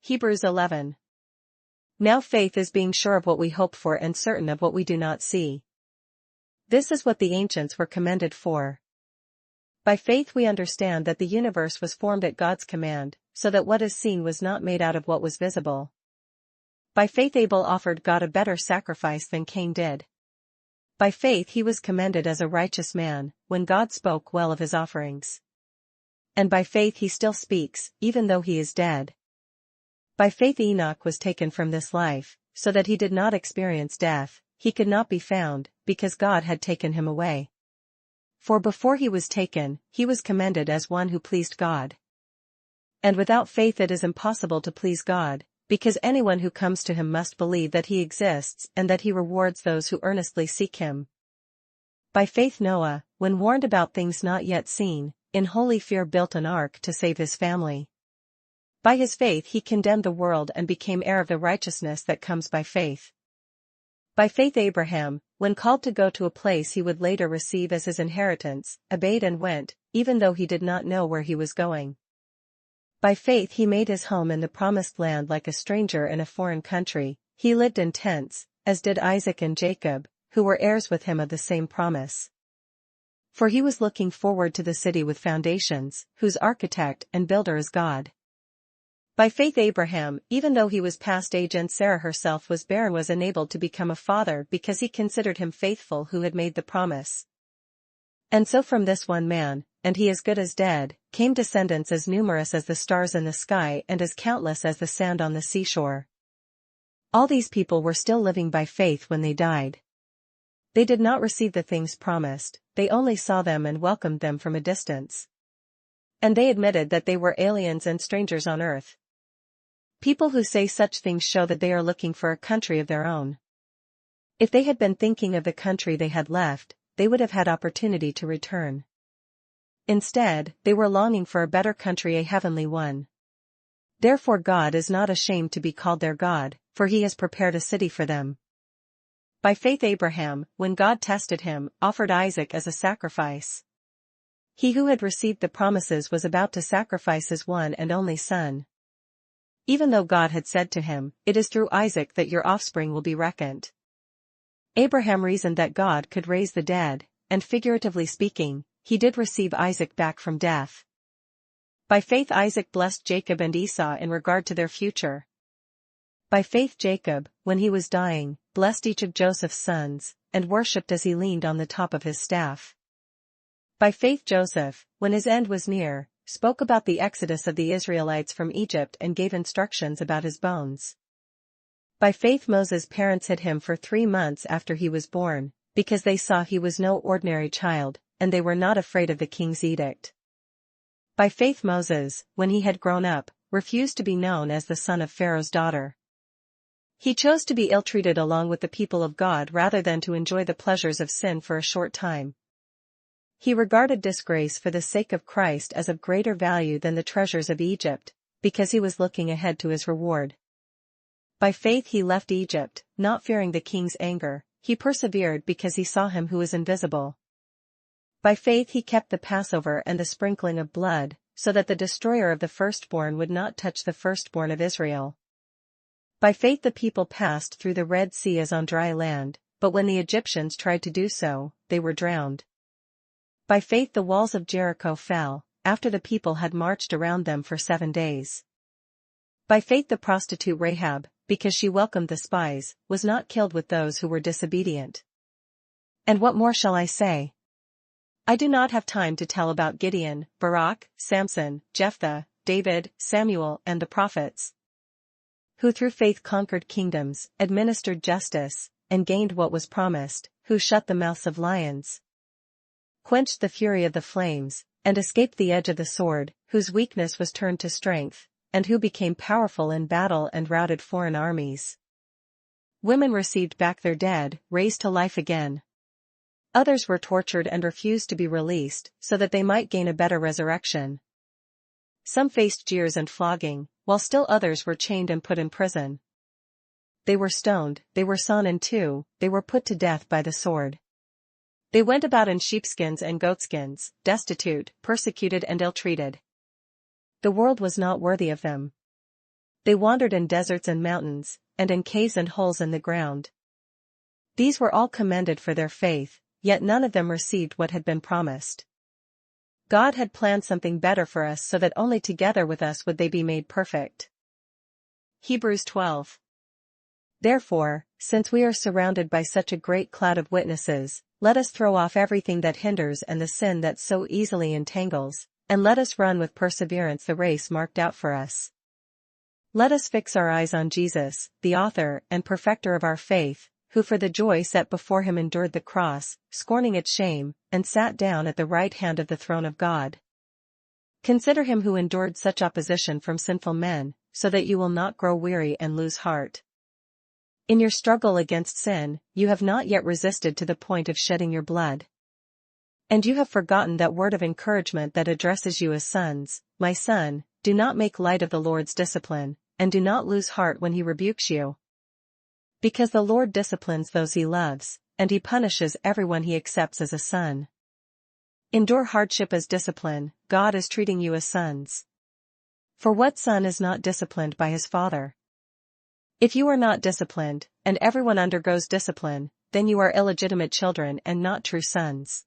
Hebrews11. Now faith is being sure of what we hope for and certain of what we do not see. This is what the ancients were commended for. By faith we understand that the universe was formed at God's command, so that what is seen was not made out of what was visible. By faith Abel offered God a better sacrifice than Cain did. By faith he was commended as a righteous man, when God spoke well of his offerings. And by faith he still speaks, even though he is dead. By faith Enoch was taken from this life, so that he did not experience death. He could not be found, because God had taken him away. For before he was taken, he was commended as one who pleased God. And without faith it is impossible to please God, because anyone who comes to him must believe that he exists and that he rewards those who earnestly seek him. By faith Noah, when warned about things not yet seen, in holy fear built an ark to save his family. By his faith he condemned the world and became heir of the righteousness that comes by faith. By faith Abraham, when called to go to a place he would later receive as his inheritance, obeyed and went, even though he did not know where he was going. By faith he made his home in the promised land like a stranger in a foreign country. He lived in tents, as did Isaac and Jacob, who were heirs with him of the same promise. For he was looking forward to the city with foundations, whose architect and builder is God. By faith Abraham, even though he was past age and Sarah herself was barren, was enabled to become a father because he considered him faithful who had made the promise. And so from this one man, and he as good as dead, came descendants as numerous as the stars in the sky and as countless as the sand on the seashore. All these people were still living by faith when they died. They did not receive the things promised, they only saw them and welcomed them from a distance. And they admitted that they were aliens and strangers on earth. People who say such things show that they are looking for a country of their own. If they had been thinking of the country they had left, they would have had opportunity to return. Instead, they were longing for a better country, a heavenly one. Therefore God is not ashamed to be called their God, for he has prepared a city for them. By faith Abraham, when God tested him, offered Isaac as a sacrifice. He who had received the promises was about to sacrifice his one and only son. Even though God had said to him, "It is through Isaac that your offspring will be reckoned." Abraham reasoned that God could raise the dead, and figuratively speaking, he did receive Isaac back from death. By faith Isaac blessed Jacob and Esau in regard to their future. By faith Jacob, when he was dying, blessed each of Joseph's sons, and worshipped as he leaned on the top of his staff. By faith Joseph, when his end was near, spoke about the exodus of the Israelites from Egypt and gave instructions about his bones. By faith Moses' parents hid him for 3 months after he was born, because they saw he was no ordinary child, and they were not afraid of the king's edict. By faith Moses, when he had grown up, refused to be known as the son of Pharaoh's daughter. He chose to be ill-treated along with the people of God rather than to enjoy the pleasures of sin for a short time. He regarded disgrace for the sake of Christ as of greater value than the treasures of Egypt, because he was looking ahead to his reward. By faith he left Egypt, not fearing the king's anger. He persevered because he saw him who is invisible. By faith he kept the Passover and the sprinkling of blood, so that the destroyer of the firstborn would not touch the firstborn of Israel. By faith the people passed through the Red Sea as on dry land, but when the Egyptians tried to do so, they were drowned. By faith the walls of Jericho fell, after the people had marched around them for 7 days. By faith the prostitute Rahab, because she welcomed the spies, was not killed with those who were disobedient. And what more shall I say? I do not have time to tell about Gideon, Barak, Samson, Jephthah, David, Samuel, and the prophets, who through faith conquered kingdoms, administered justice, and gained what was promised, who shut the mouths of lions, quenched the fury of the flames, and escaped the edge of the sword, whose weakness was turned to strength, and who became powerful in battle and routed foreign armies. Women received back their dead, raised to life again. Others were tortured and refused to be released, so that they might gain a better resurrection. Some faced jeers and flogging, while still others were chained and put in prison. They were stoned, they were sawn in two, they were put to death by the sword. They went about in sheepskins and goatskins, destitute, persecuted and ill-treated. The world was not worthy of them. They wandered in deserts and mountains, and in caves and holes in the ground. These were all commended for their faith, yet none of them received what had been promised. God had planned something better for us so that only together with us would they be made perfect. Hebrews12. Therefore, since we are surrounded by such a great cloud of witnesses, let us throw off everything that hinders and the sin that so easily entangles, and let us run with perseverance the race marked out for us. Let us fix our eyes on Jesus, the author and perfecter of our faith, who for the joy set before him endured the cross, scorning its shame, and sat down at the right hand of the throne of God. Consider him who endured such opposition from sinful men, so that you will not grow weary and lose heart. In your struggle against sin, you have not yet resisted to the point of shedding your blood. And you have forgotten that word of encouragement that addresses you as sons. My son, do not make light of the Lord's discipline, and do not lose heart when he rebukes you. Because the Lord disciplines those he loves, and he punishes everyone he accepts as a son. Endure hardship as discipline. God is treating you as sons. For what son is not disciplined by his father? If you are not disciplined, and everyone undergoes discipline, then you are illegitimate children and not true sons.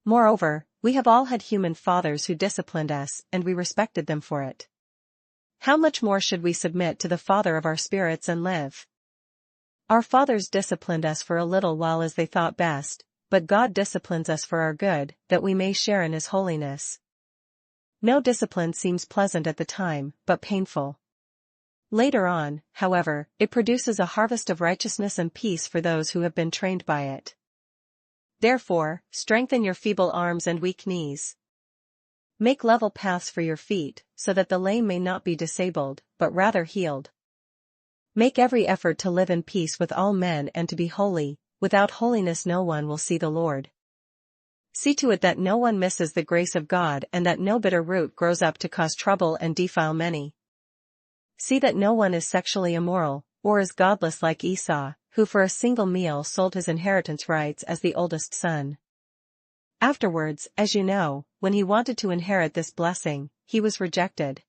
Moreover, we have all had human fathers who disciplined us, and we respected them for it. How much more should we submit to the Father of our spirits and live? Our fathers disciplined us for a little while as they thought best, but God disciplines us for our good, that we may share in his holiness. No discipline seems pleasant at the time, but painful. Later on, however, it produces a harvest of righteousness and peace for those who have been trained by it. Therefore, strengthen your feeble arms and weak knees. Make level paths for your feet, so that the lame may not be disabled, but rather healed. Make every effort to live in peace with all men and to be holy. Without holiness no one will see the Lord. See to it that no one misses the grace of God and that no bitter root grows up to cause trouble and defile many. See that no one is sexually immoral, or is godless like Esau, who for a single meal sold his inheritance rights as the oldest son. Afterwards, as you know, when he wanted to inherit this blessing, he was rejected.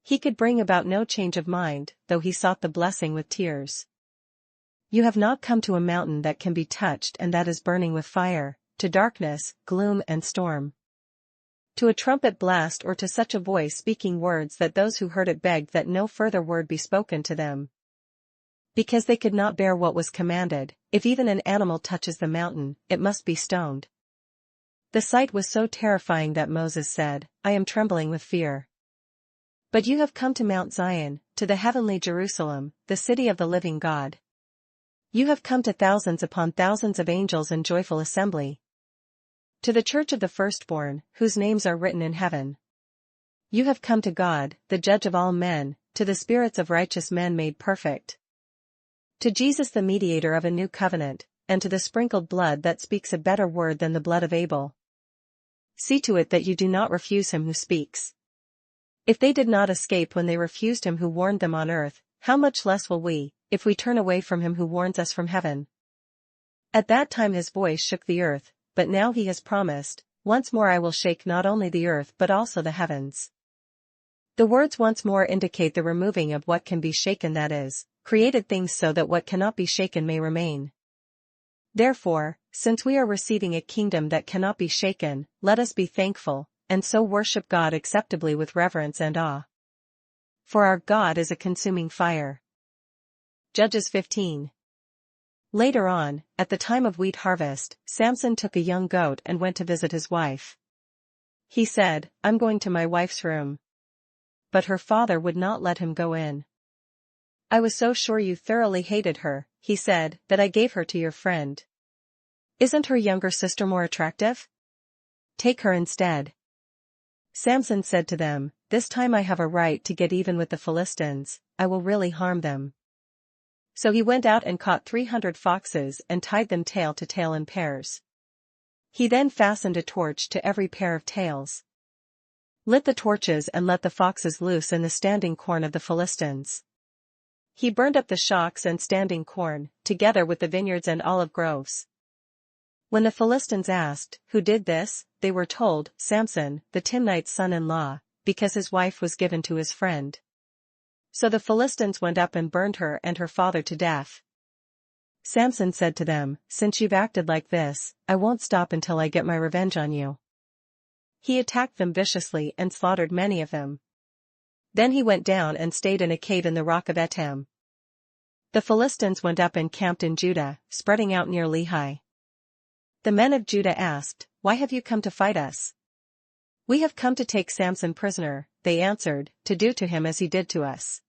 He could bring about no change of mind, though he sought the blessing with tears. You have not come to a mountain that can be touched and that is burning with fire, to darkness, gloom and storm. To a trumpet blast or to such a voice speaking words that those who heard it begged that no further word be spoken to them. Because they could not bear what was commanded, if even an animal touches the mountain, it must be stoned. The sight was so terrifying that Moses said, I am trembling with fear. But you have come to Mount Zion, to the heavenly Jerusalem, the city of the living God. You have come to thousands upon thousands of angels in joyful assembly. To the church of the firstborn, whose names are written in heaven. You have come to God, the judge of all men, to the spirits of righteous men made perfect. To Jesus the mediator of a new covenant, and to the sprinkled blood that speaks a better word than the blood of Abel. See to it that you do not refuse him who speaks. If they did not escape when they refused him who warned them on earth, how much less will we, if we turn away from him who warns us from heaven? At that time his voice shook the earth, but now he has promised, once more I will shake not only the earth but also the heavens. The words once more indicate the removing of what can be shaken, that is, created things, so that what cannot be shaken may remain. Therefore, since we are receiving a kingdom that cannot be shaken, let us be thankful, and so worship God acceptably with reverence and awe. For our God is a consuming fire. Judges 15. Later on, at the time of wheat harvest, Samson took a young goat and went to visit his wife. He said, I'm going to my wife's room. But her father would not let him go in. I was so sure you thoroughly hated her, he said, that I gave her to your friend. Isn't her younger sister more attractive? Take her instead. Samson said to them, this time I have a right to get even with the Philistines, I will really harm them. So he went out and caught 300 foxes and tied them tail to tail in pairs. He then fastened a torch to every pair of tails. Lit the torches and let the foxes loose in the standing corn of the Philistines. He burned up the shocks and standing corn, together with the vineyards and olive groves. When the Philistines asked, who did this, they were told, Samson, the Timnite's son-in-law, because his wife was given to his friend. So the Philistines went up and burned her and her father to death. Samson said to them, "Since you've acted like this, I won't stop until I get my revenge on you." He attacked them viciously and slaughtered many of them. Then he went down and stayed in a cave in the rock of Etam. The Philistines went up and camped in Judah, spreading out near Lehi. The men of Judah asked, "Why have you come to fight us?" "We have come to take Samson prisoner," they answered, "to do to him as he did to us."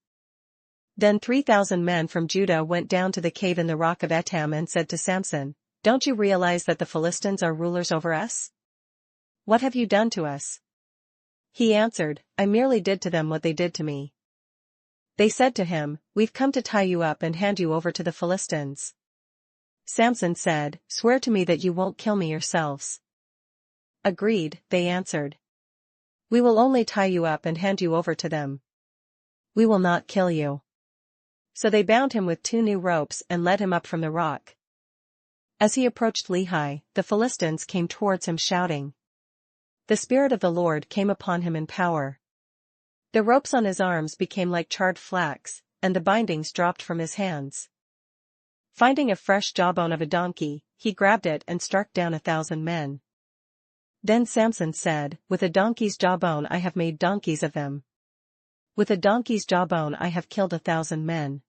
Then 3,000 men from Judah went down to the cave in the rock of Etam and said to Samson, "Don't you realize that the Philistines are rulers over us? What have you done to us?" He answered, "I merely did to them what they did to me." They said to him, "We've come to tie you up and hand you over to the Philistines." Samson said, "Swear to me that you won't kill me yourselves." "Agreed," they answered. "We will only tie you up and hand you over to them. We will not kill you." So they bound him with 2 new ropes and led him up from the rock. As he approached Lehi, the Philistines came towards him shouting. The Spirit of the Lord came upon him in power. The ropes on his arms became like charred flax, and the bindings dropped from his hands. Finding a fresh jawbone of a donkey, he grabbed it and struck down 1,000 men. Then Samson said, "With a donkey's jawbone I have made donkeys of them. With a donkey's jawbone I have killed 1,000 men."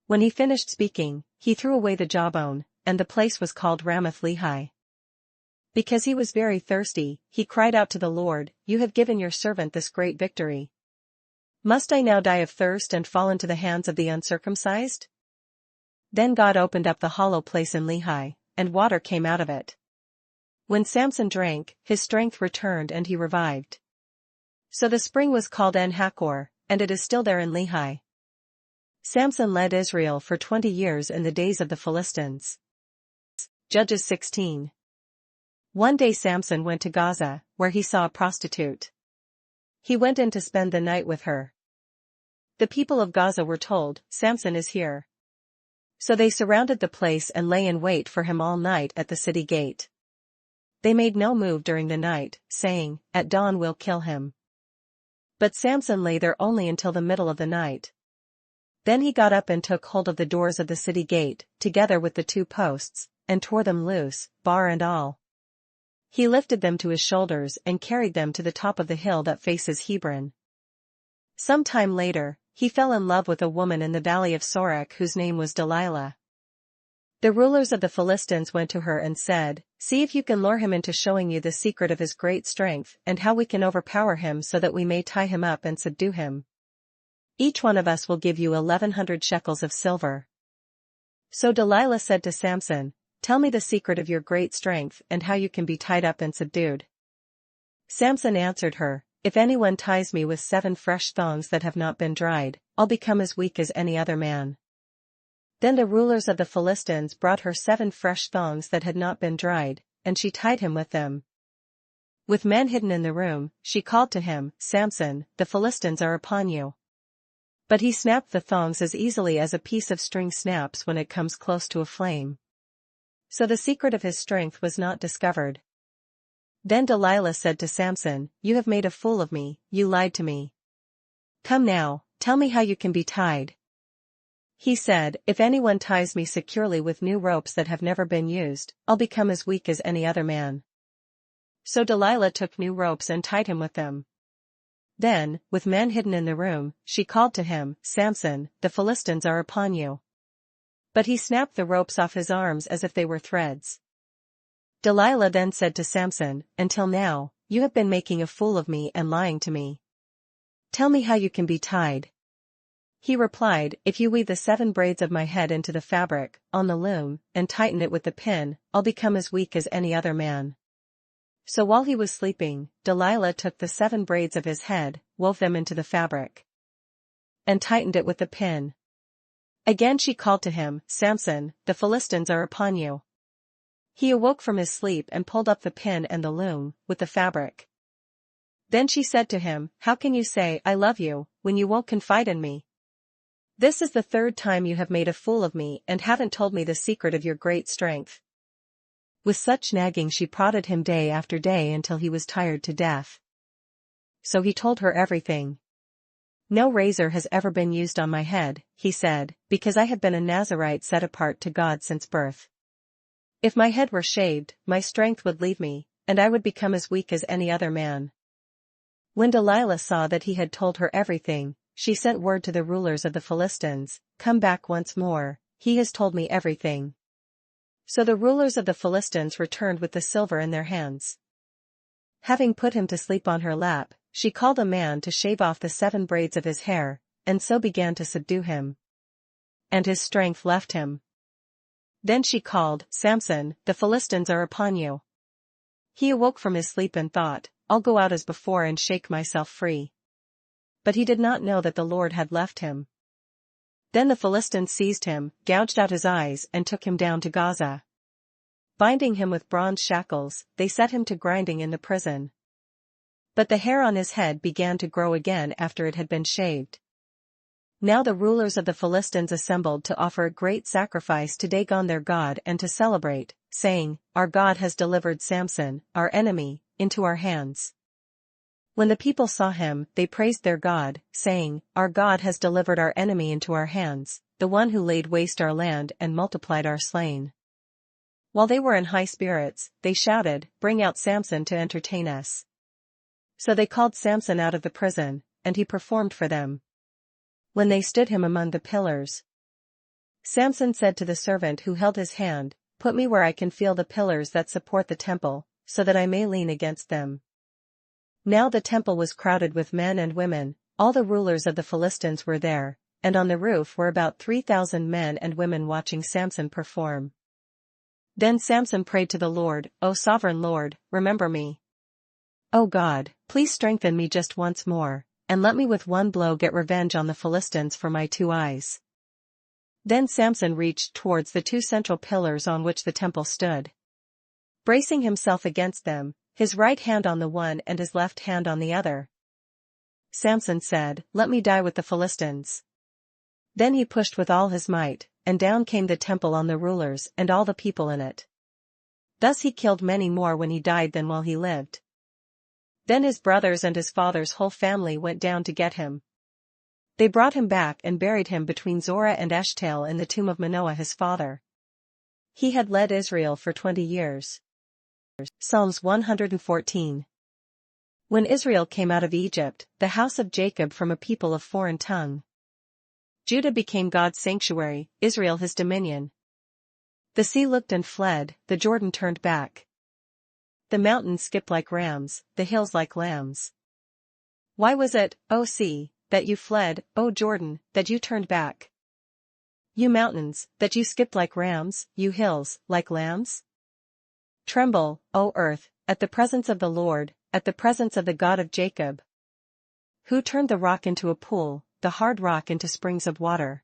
When he finished speaking, he threw away the jawbone, and the place was called Ramath-Lehi. Because he was very thirsty, he cried out to the Lord, "You have given your servant this great victory. Must I now die of thirst and fall into the hands of the uncircumcised?" Then God opened up the hollow place in Lehi, and water came out of it. When Samson drank, his strength returned and he revived. So the spring was called En-Hakkore, and it is still there in Lehi. Samson led Israel for 20 years in the days of the Philistines. Judges 16. One day Samson went to Gaza, where he saw a prostitute. He went in to spend the night with her. The people of Gaza were told, "Samson is here." So they surrounded the place and lay in wait for him all night at the city gate. They made no move during the night, saying, "At dawn we'll kill him." But Samson lay there only until the middle of the night. Then he got up and took hold of the doors of the city gate, together with the 2 posts, and tore them loose, bar and all. He lifted them to his shoulders and carried them to the top of the hill that faces Hebron. Some time later, he fell in love with a woman in the valley of Sorek whose name was Delilah. The rulers of the Philistines went to her and said, "See if you can lure him into showing you the secret of his great strength and how we can overpower him so that we may tie him up and subdue him. Each one of us will give you 1,100 shekels of silver." So Delilah said to Samson, "Tell me the secret of your great strength and how you can be tied up and subdued." Samson answered her, "If anyone ties me with 7 fresh thongs that have not been dried, I'll become as weak as any other man." Then the rulers of the Philistines brought her 7 fresh thongs that had not been dried, and she tied him with them. With men hidden in the room, she called to him, "Samson, the Philistines are upon you." But he snapped the thongs as easily as a piece of string snaps when it comes close to a flame. So the secret of his strength was not discovered. Then Delilah said to Samson, "You have made a fool of me, you lied to me. Come now, tell me how you can be tied." He said, "If anyone ties me securely with new ropes that have never been used, I'll become as weak as any other man." So Delilah took new ropes and tied him with them. Then, with men hidden in the room, she called to him, "Samson, the Philistines are upon you." But he snapped the ropes off his arms as if they were threads. Delilah then said to Samson, "Until now, you have been making a fool of me and lying to me. Tell me how you can be tied." He replied, "If you weave the 7 braids of my head into the fabric, on the loom, and tighten it with the pin, I'll become as weak as any other man." So while he was sleeping, Delilah took the 7 braids of his head, wove them into the fabric, and tightened it with the pin. Again she called to him, "Samson, the Philistines are upon you." He awoke from his sleep and pulled up the pin and the loom, with the fabric. Then she said to him, "How can you say, 'I love you,' when you won't confide in me? This is the 3rd time you have made a fool of me and haven't told me the secret of your great strength." With such nagging she prodded him day after day until he was tired to death. So he told her everything. No razor has ever been used on my head, he said, because I have been a Nazirite set apart to God since birth. If my head were shaved, my strength would leave me, and I would become as weak as any other man. When Delilah saw that he had told her everything, she sent word to the rulers of the Philistines, "Come back once more, he has told me everything." So the rulers of the Philistines returned with the silver in their hands. Having put him to sleep on her lap, she called a man to shave off the 7 braids of his hair, and so began to subdue him. And his strength left him. Then she called, "Samson, the Philistines are upon you." He awoke from his sleep and thought, "I'll go out as before and shake myself free." But he did not know that the Lord had left him. Then the Philistines seized him, gouged out his eyes and took him down to Gaza. Binding him with bronze shackles, they set him to grinding in the prison. But the hair on his head began to grow again after it had been shaved. Now the rulers of the Philistines assembled to offer a great sacrifice to Dagon their god and to celebrate, saying, "Our God has delivered Samson, our enemy, into our hands." When the people saw him, they praised their God, saying, "Our God has delivered our enemy into our hands, the one who laid waste our land and multiplied our slain." While they were in high spirits, they shouted, "Bring out Samson to entertain us." So they called Samson out of the prison, and he performed for them. When they stood him among the pillars, Samson said to the servant who held his hand, "Put me where I can feel the pillars that support the temple, so that I may lean against them." Now the temple was crowded with men and women, all the rulers of the Philistines were there, and on the roof were about 3,000 men and women watching Samson perform. Then Samson prayed to the Lord, "O sovereign Lord, remember me. O God, please strengthen me just once more, and let me with one blow get revenge on the Philistines for my 2 eyes." Then Samson reached towards the 2 central pillars on which the temple stood. Bracing himself against them, his right hand on the one and his left hand on the other, Samson said, "Let me die with the Philistines." Then he pushed with all his might, and down came the temple on the rulers and all the people in it. Thus he killed many more when he died than while he lived. Then his brothers and his father's whole family went down to get him. They brought him back and buried him between Zorah and Eshtaol in the tomb of Manoah his father. He had led Israel for 20 years. Psalms 114. When Israel came out of Egypt, the house of Jacob from a people of foreign tongue, Judah became God's sanctuary, Israel his dominion. The sea looked and fled, the Jordan turned back. The mountains skipped like rams, the hills like lambs. Why was it, O sea, that you fled, O Jordan, that you turned back? You mountains, that you skipped like rams, you hills, like lambs? Tremble, O earth, at the presence of the Lord, at the presence of the God of Jacob, who turned the rock into a pool, the hard rock into springs of water.